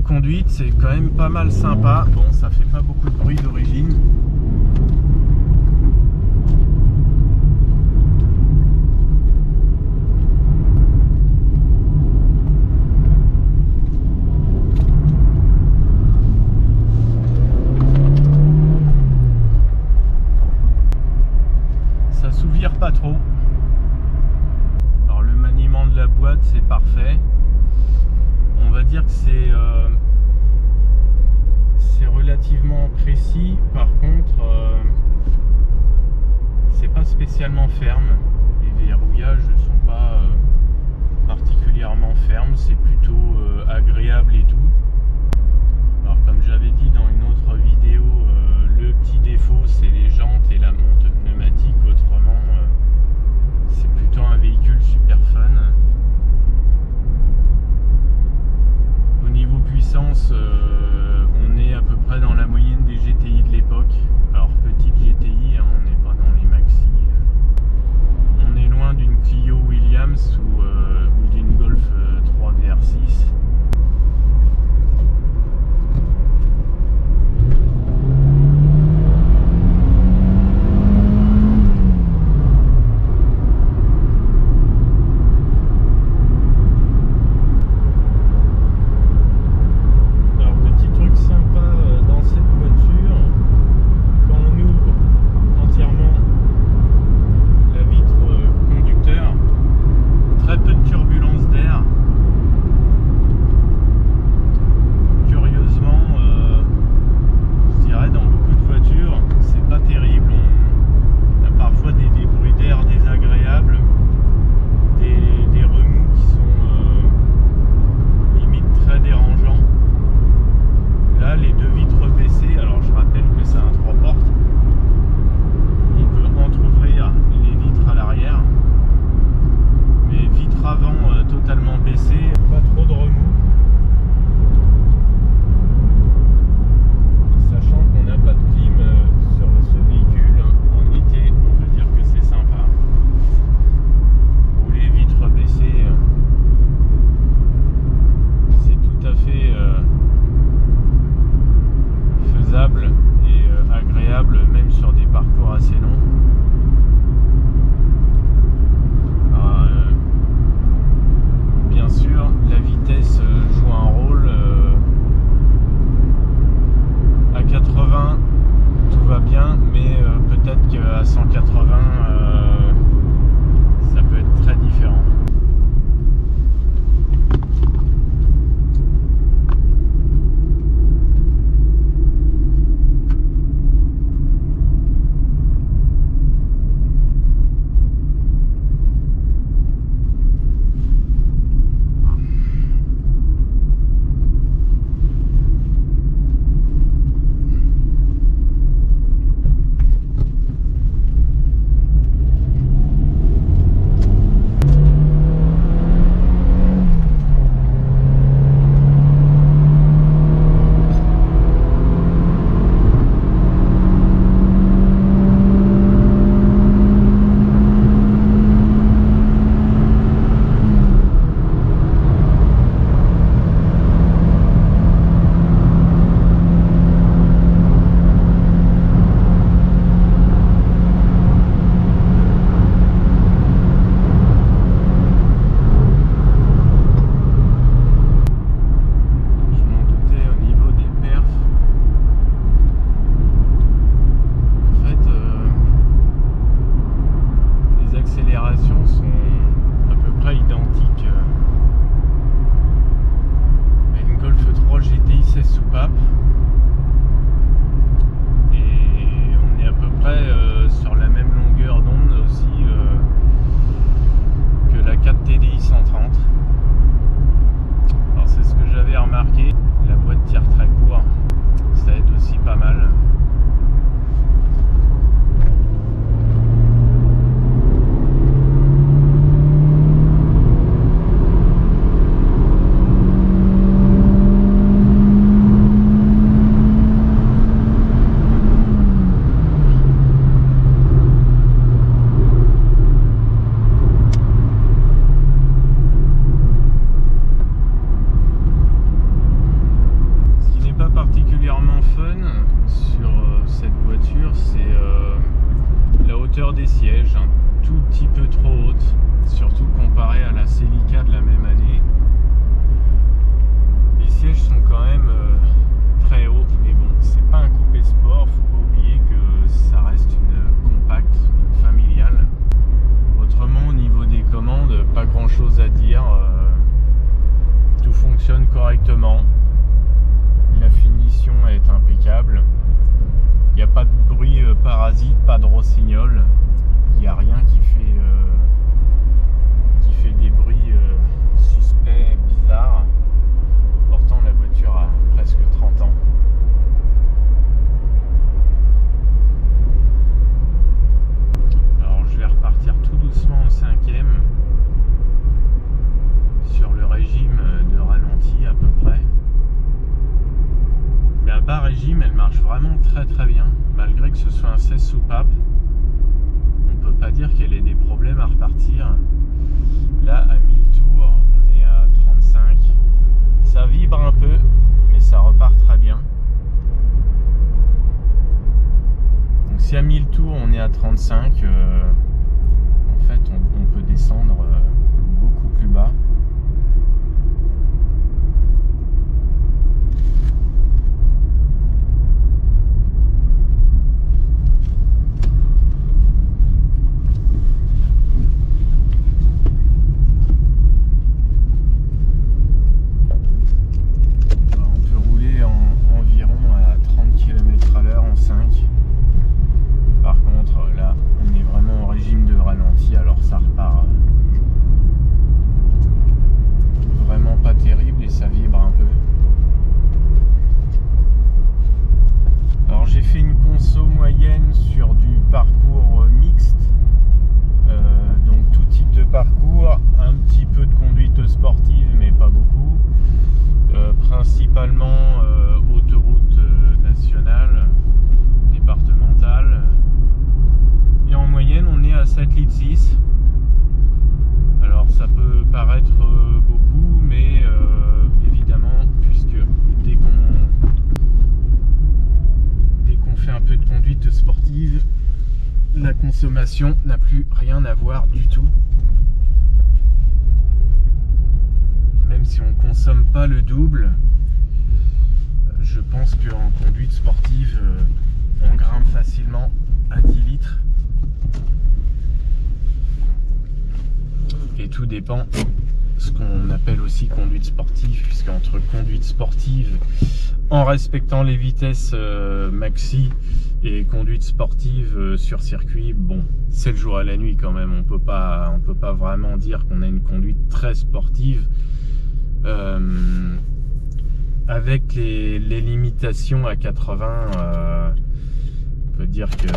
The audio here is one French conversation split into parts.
conduite, c'est quand même pas mal sympa. Bon, ça fait pas beaucoup de bruit d'origine. Ça s'ouvre pas trop. Alors le maniement de la boîte, c'est parfait. On va dire que c'est relativement précis. Par contre, c'est pas spécialement ferme. Les verrouillages ne sont pas particulièrement fermes. C'est plutôt agréable et doux. Alors comme j'avais dit dans une autre vidéo, le petit défaut c'est les jantes et la monte pneumatique. Autrement, c'est plutôt un véhicule super fun. Au niveau puissance, on est à peu près dans la moyenne des GTI de l'époque. Alors petite GTI, hein, on n'est pas dans les maxi. On est loin d'une Clio Williams ou d'une Golf 3 VR6. sur cette voiture, c'est la hauteur des sièges, un tout petit peu trop haute, surtout comparé à la Celica de la même année. Les sièges sont quand même très hauts, mais bon, c'est pas un coupé sport, faut pas oublier que ça reste une compacte, une familiale. Autrement, au niveau des commandes, pas grand chose à dire, tout fonctionne correctement, la finition est impeccable, il n'y a pas de bruit parasite, pas de rossignol, il n'y a rien qui fait des bruits suspects, bizarres. Pourtant la voiture a presque 30 ans. Alors je vais repartir tout doucement au 5e sur le régime de ralenti à peu près. Mais à bas régime, elle marche vraiment très très bien, malgré que ce soit un 16 soupape. On peut pas dire qu'elle ait des problèmes à repartir. Là, à 1000 tours, on est à 35. Ça vibre un peu, mais ça repart très bien. Donc si à 1000 tours, on est à 35, en fait, on peut descendre beaucoup plus bas. Principalement autoroute nationale, départementale, et en moyenne on est à 7,6 litres. Alors ça peut paraître beaucoup, mais évidemment, puisque dès qu'on fait un peu de conduite sportive, la consommation n'a plus rien à voir du tout. Même si on consomme pas le double, je pense qu'en conduite sportive, on grimpe facilement à 10 litres. Et tout dépend ce qu'on appelle aussi conduite sportive, puisqu'entre conduite sportive en respectant les vitesses maxi et conduite sportive sur circuit, bon, c'est le jour et la nuit quand même. On peut pas vraiment dire qu'on a une conduite très sportive. Avec les limitations à 80, on peut dire que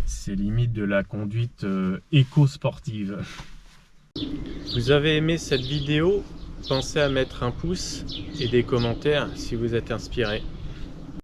c'est limite de la conduite éco-sportive. Vous avez aimé cette vidéo? Pensez à mettre un pouce et des commentaires si vous êtes inspiré.